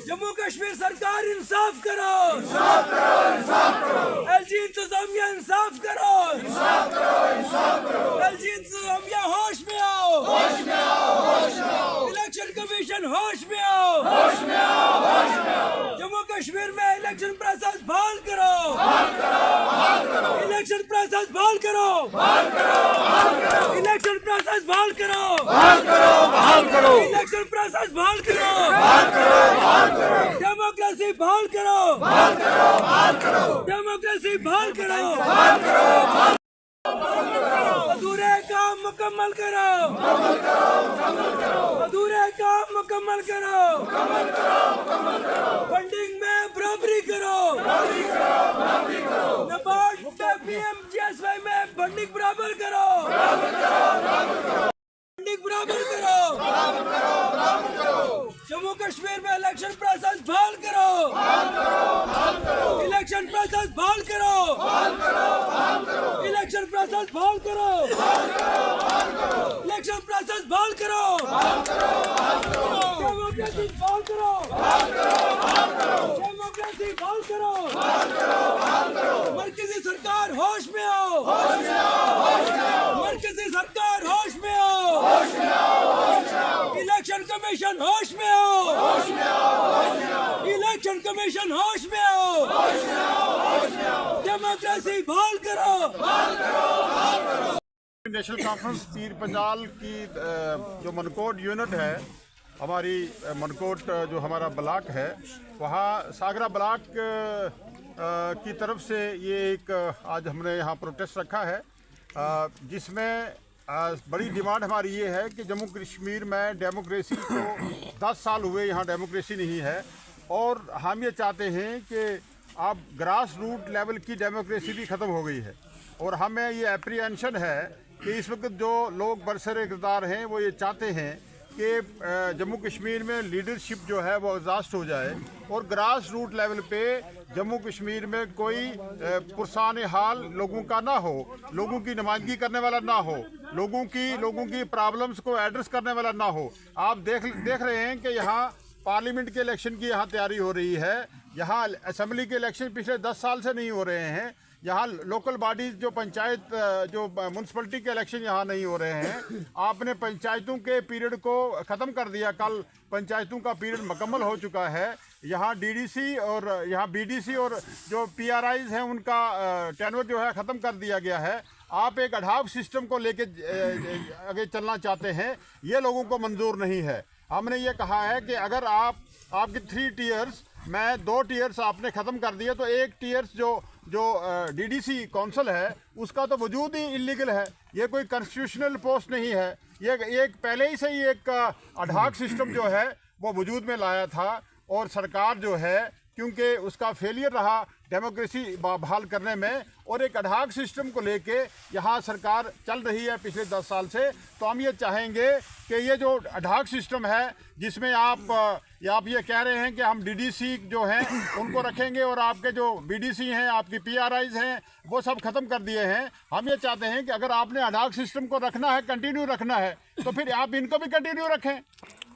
जम्मू कश्मीर सरकार इंसाफ करो, एलजी इंतजामिया इंसाफ करो, एलजी इंतजामिया होश में आओ, इलेक्शन कमीशन होश में आओ, जम्मू कश्मीर में इलेक्शन प्रोसेस बहाल करो, इलेक्शन प्रोसेस बहाल करो, इलेक्शन प्रोसेस बहाल करो, इलेक्शन प्रोसेस बहाल करो, डेमोक्रेसी बहाल करो, डेमोक्रेसी बहाल करो, अधूरे काम मुकम्मल करो, अधूरे काम मुकम्मल करो, फंडिंग में बराबरी करो, नाबार्ड पीएमजीएसवाई में फंडिंग बराबर करो, फंडिंग बराबर करो, जम्मू कश्मीर में इलेक्शन प्रोसेस बहाल करो, इलेक्शन प्रोसेस बहाल करो, इलेक्शन प्रोसेस बहाल करो, इलेक्शन प्रोसेस बहाल करो, डेमोक्रेसी बहाल करो, डेमोक्रेसी बहाल करो, मरकजी सरकार होश में आओ, मरकजी सरकार होश में आओ, इलेक्शन कमीशन होश में आओ, इलेक्शन कमीशन होश में आओ, डेमोक्रेसी बहाल करो, नेशनल कॉन्फ्रेंस पीर पंजाल की जो मनकोट यूनिट है, हमारी मनकोट जो हमारा ब्लॉक है, वहाँ सागरा ब्लॉक की तरफ से ये एक आज हमने यहाँ प्रोटेस्ट रखा है, जिसमें बड़ी डिमांड हमारी ये है कि जम्मू कश्मीर में डेमोक्रेसी को 10 साल हुए यहाँ डेमोक्रेसी नहीं है, और हम ये चाहते हैं कि अब ग्रास रूट लेवल की डेमोक्रेसी भी ख़त्म हो गई है। और हमें ये एप्रीहेंशन है कि इस वक्त जो लोग बरसरे इक़्तिदार हैं वो ये चाहते हैं कि जम्मू कश्मीर में लीडरशिप जो है वो एग्जॉस्ट हो जाए, और ग्रास रूट लेवल पे जम्मू कश्मीर में कोई पुरसान हाल लोगों का ना हो, लोगों की नुमाइंदगी करने वाला ना हो, लोगों की प्रॉब्लम्स को एड्रेस करने वाला ना हो। आप देख रहे हैं कि यहाँ पार्लियामेंट के इलेक्शन की यहाँ तैयारी हो रही है, यहाँ असेंबली के इलेक्शन पिछले 10 साल से नहीं हो रहे हैं, यहाँ लोकल बॉडीज़ जो पंचायत जो म्यूनसिपलिटी के इलेक्शन यहाँ नहीं हो रहे हैं। आपने पंचायतों के पीरियड को ख़त्म कर दिया, कल पंचायतों का पीरियड मुकम्मल हो चुका है। यहाँ डीडीसी और यहाँ बीडीसी और जो पीआरआईज़ हैं उनका टेन्योर जो है ख़त्म कर दिया गया है। आप एक अडाप सिस्टम को लेके आगे चलना चाहते हैं, ये लोगों को मंजूर नहीं है। हमने ये कहा है कि अगर आपके 3 टीयर्स में 2 टीयर्स आपने ख़त्म कर दिए, तो 1 टीयर्स जो डीडीसी काउंसिल है उसका तो वजूद ही इलीगल है, ये कोई कॉन्स्टिट्यूशनल पोस्ट नहीं है। ये एक पहले ही से ही एक अडाक सिस्टम जो है वो वजूद में लाया था, और सरकार जो है क्योंकि उसका फेलियर रहा डेमोक्रेसी बहाल करने में, और एक अडाक सिस्टम को लेके यहाँ सरकार चल रही है पिछले 10 साल से। तो हम ये चाहेंगे कि ये जो अडाक सिस्टम है जिसमें आप ये कह रहे हैं कि हम डीडीसी जो हैं उनको रखेंगे और आपके जो बीडीसी हैं, आपकी पीआरआईज़ हैं, वो सब ख़त्म कर दिए हैं। हम ये चाहते हैं कि अगर आपने अडाक सिस्टम को रखना है, कंटिन्यू रखना है, तो फिर आप इनको भी कंटिन्यू रखें।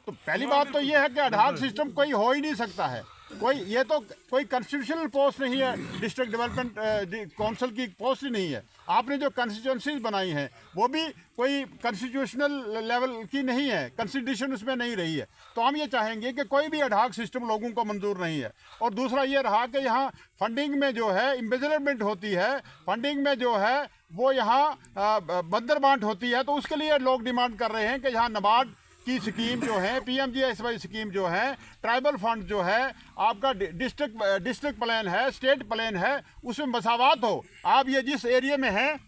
तो पहली बात तो ये है कि अडाक सिस्टम कोई हो ही नहीं सकता है, ये तो कोई कॉन्स्टिट्यूशनल पोस्ट नहीं है, डिस्ट्रिक्ट डेवलपमेंट काउंसिल की पोस्ट ही नहीं है। आपने जो कॉन्स्टिट्यूंसीज बनाई हैं वो भी कोई कॉन्स्टिट्यूशनल लेवल की नहीं है, कॉन्स्टिट्यूशन उसमें नहीं रही है। तो हम ये चाहेंगे कि कोई भी अडाक सिस्टम लोगों को मंजूर नहीं है। और दूसरा ये रहा कि यहाँ फंडिंग में जो है एम्बेजलमेंट होती है, फंडिंग में जो है वो यहाँ बंदर बांट होती है, तो उसके लिए लोग डिमांड कर रहे हैं कि यहाँ नाबार्ड की स्कीम जो है, पीएमजीएसवाई स्कीम जो है, ट्राइबल फंड जो है, आपका डिस्ट्रिक्ट प्लान है, स्टेट प्लान है, उसमें मसावात हो। आप ये जिस एरिया में हैं,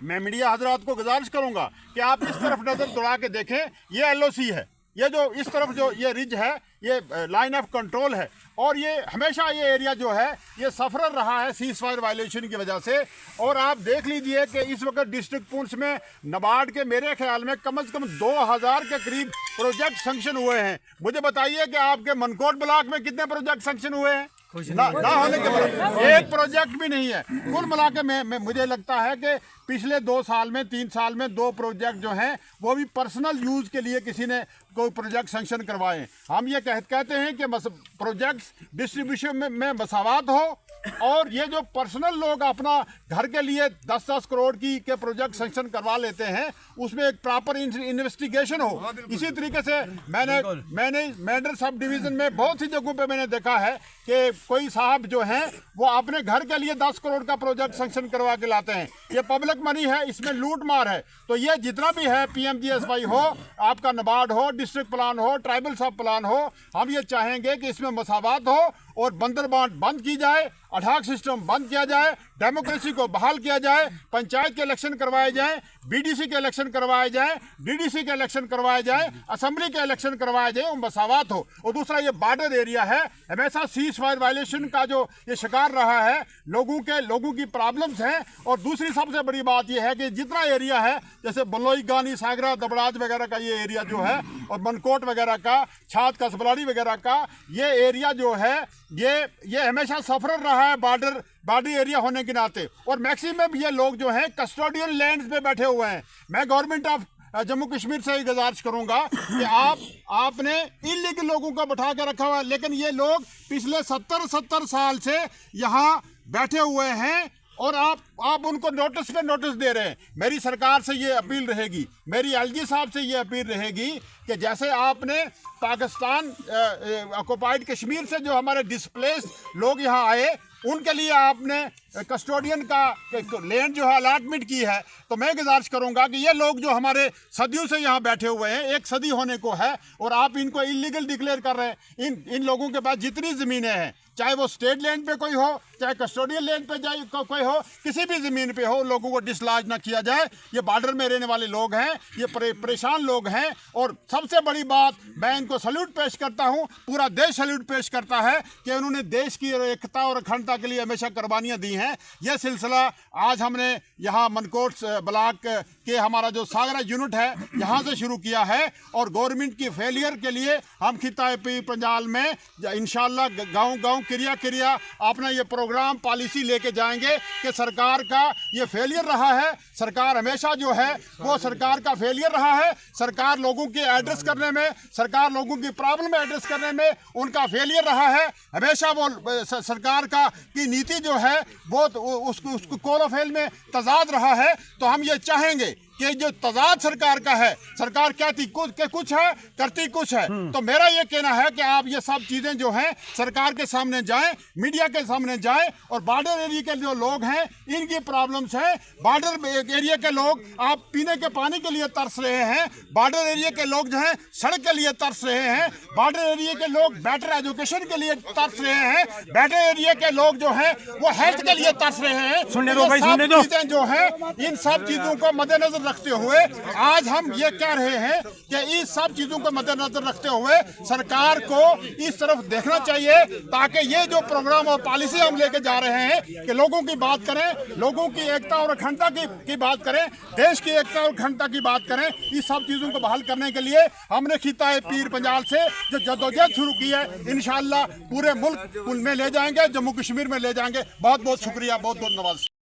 मैं मीडिया हजरात को गुजारिश करूंगा कि आप इस तरफ नज़र दौड़ा के देखें, ये एलओसी है, ये जो इस तरफ जो ये रिज है, ये लाइन ऑफ कंट्रोल है, और ये हमेशा ये एरिया जो है ये सफर रहा है सीज फायर वायलेशन की वजह से। और आप देख लीजिए कि इस वक्त डिस्ट्रिक्ट पुंछ में नाबार्ड के मेरे ख्याल में कम से कम 2000 के करीब प्रोजेक्ट सैंक्शन हुए हैं। मुझे बताइए कि आपके मनकोट ब्लॉक में कितने प्रोजेक्ट सैंक्शन हुए हैं? ना होने के बाद एक प्रोजेक्ट भी नहीं है। कुल मिला के मैं मुझे लगता है कि पिछले 2 साल में 3 साल में 2 प्रोजेक्ट जो हैं वो भी पर्सनल यूज़ के लिए किसी ने कोई प्रोजेक्ट सैंक्शन करवाए। हम ये कहते हैं कि प्रोजेक्ट्स डिस्ट्रीब्यूशन में मसावात हो, और ये जो पर्सनल लोग अपना घर के लिए 10-10 करोड़ के प्रोजेक्ट सैंक्शन करवा लेते हैं, उसमें एक प्रॉपर इन्वेस्टिगेशन हो। इसी तरीके से मैंने मेंढर सब डिवीज़न में बहुत सी जगहों पे मैंने देखा है कि कोई साहब जो हैं वो अपने घर के लिए 10 करोड़ का प्रोजेक्ट सैंक्शन करवा के लाते हैं। ये पब्लिक मनी है, इसमें लूट मार है। तो ये जितना भी है PMGSY हो, आपका नाबार्ड हो, डिस्ट्रिक्ट प्लान हो, ट्राइबल सब प्लान हो, हम ये चाहेंगे कि इसमें मसावात हो और बंदरबांट बंद की जाए, अठाक सिस्टम बंद किया जाए, डेमोक्रेसी को बहाल किया जाए, पंचायत के इलेक्शन करवाए जाएं, BDC के इलेक्शन करवाए जाएं, DDC के इलेक्शन करवाए जाएं, असेंबली के इलेक्शन करवाए जाएं, मसावात हो। और दूसरा ये बॉर्डर एरिया है, हमेशा सीज फायर वायलेशन का जो ये शिकार रहा है, लोगों की प्रॉब्लम्स हैं। और दूसरी सबसे बड़ी बात ये है कि जितना एरिया है, जैसे बलोई, गानी, सागरा, दबड़ाज वगैरह का ये एरिया जो है, और मनकोट वगैरह का, छात का, सबलाड़ी वगैरह का ये एरिया जो है, ये हमेशा सफर रहा है बॉर्डर एरिया होने के नाते। और मैक्सिमम ये लोग जो हैं कस्टोडियल लैंड्स पे बैठे हुए हैं। मैं गवर्नमेंट ऑफ जम्मू कश्मीर से ही गुजारिश करूंगा कि आपने इलीगल लोगों को बैठा के रखा हुआ है, लेकिन ये लोग पिछले 70 साल से यहाँ बैठे हुए हैं, और आप उनको नोटिस पे नोटिस दे रहे हैं। मेरी सरकार से ये अपील रहेगी, मेरी LG साहब से ये अपील रहेगी कि जैसे आपने पाकिस्तान ऑक्युपाइड कश्मीर से जो हमारे डिस्प्लेस लोग यहाँ आए, उनके लिए आपने कस्टोडियन का लैंड जो है अलॉटमेंट की है, तो मैं गुजारिश करूंगा कि ये लोग जो हमारे सदियों से यहाँ बैठे हुए हैं, 1 सदी होने को है, और आप इनको इलीगल डिक्लेयर कर रहे हैं। इन लोगों के पास जितनी ज़मीनें हैं, चाहे वो स्टेट लैंड पे कोई हो, चाहे कस्टोडियल लैंड पे जाए कोई हो, किसी भी ज़मीन पे हो, लोगों को डिसलॉज ना किया जाए। ये बॉर्डर में रहने वाले लोग हैं, ये परेशान लोग हैं। और सबसे बड़ी बात, मैं इनको सल्यूट पेश करता हूँ, पूरा देश सल्यूट पेश करता है कि उन्होंने देश की एकता और अखंडता के लिए हमेशा कुर्बानियाँ दी हैं। यह सिलसिला आज हमने यहाँ मनकोट ब्लॉक के हमारा जो सागरा यूनिट है यहाँ से शुरू किया है, और गवर्नमेंट की फेलियर के लिए हम खिता पंजाल में इंशाल्लाह गाँव क्रिया अपना ये प्रोग्राम पॉलिसी लेके जाएंगे कि सरकार का ये फेलियर रहा है। सरकार हमेशा जो है वो सरकार का फेलियर रहा है। सरकार लोगों के एड्रेस करने में, सरकार लोगों की प्रॉब्लम एड्रेस करने में उनका फेलियर रहा है। हमेशा वो सरकार की नीति जो है वो उसको कोलोफेल में तजाद रहा है। तो हम ये चाहेंगे कि जो तजाद सरकार का है, सरकार कहती कुछ है, करती कुछ है। तो मेरा ये कहना है कि आप ये सब चीज़ें जो हैं सरकार के सामने जाएं, मीडिया के सामने जाएं, और बॉर्डर एरिया के जो लोग हैं इनकी प्रॉब्लम्स हैं। बॉर्डर एरिया के लोग आप पीने के पानी के लिए तरस रहे हैं, बॉर्डर एरिया के लोग जो हैं सड़क के लिए तरस रहे हैं, बॉर्डर एरिया के लोग बेटर एजुकेशन के लिए तरस रहे हैं, बॉर्डर एरिया के लोग जो हैं वो हेल्थ के लिए तरस रहे हैं। चीज़ें जो हैं, इन सब चीज़ों को मद्देनजर रखते हुए आज हम ये कह रहे हैं कि इस सब चीजों को मद्देनजर रखते हुए सरकार को इस तरफ देखना चाहिए, ताकि ये जो प्रोग्राम और पॉलिसी हम लेके जा रहे हैं कि लोगों की बात करें, लोगों की एकता और अखंडता की बात करें, देश की एकता और अखंडता की बात करें। इस सब चीजों को बहाल करने के लिए हमने खिता पीर पंजाल से जो जद्दोजहद शुरू की है, इंशाअल्लाह पूरे मुल्क में ले जाएंगे, जम्मू कश्मीर में ले जाएंगे। बहुत बहुत शुक्रिया, बहुत बहुत नवाज।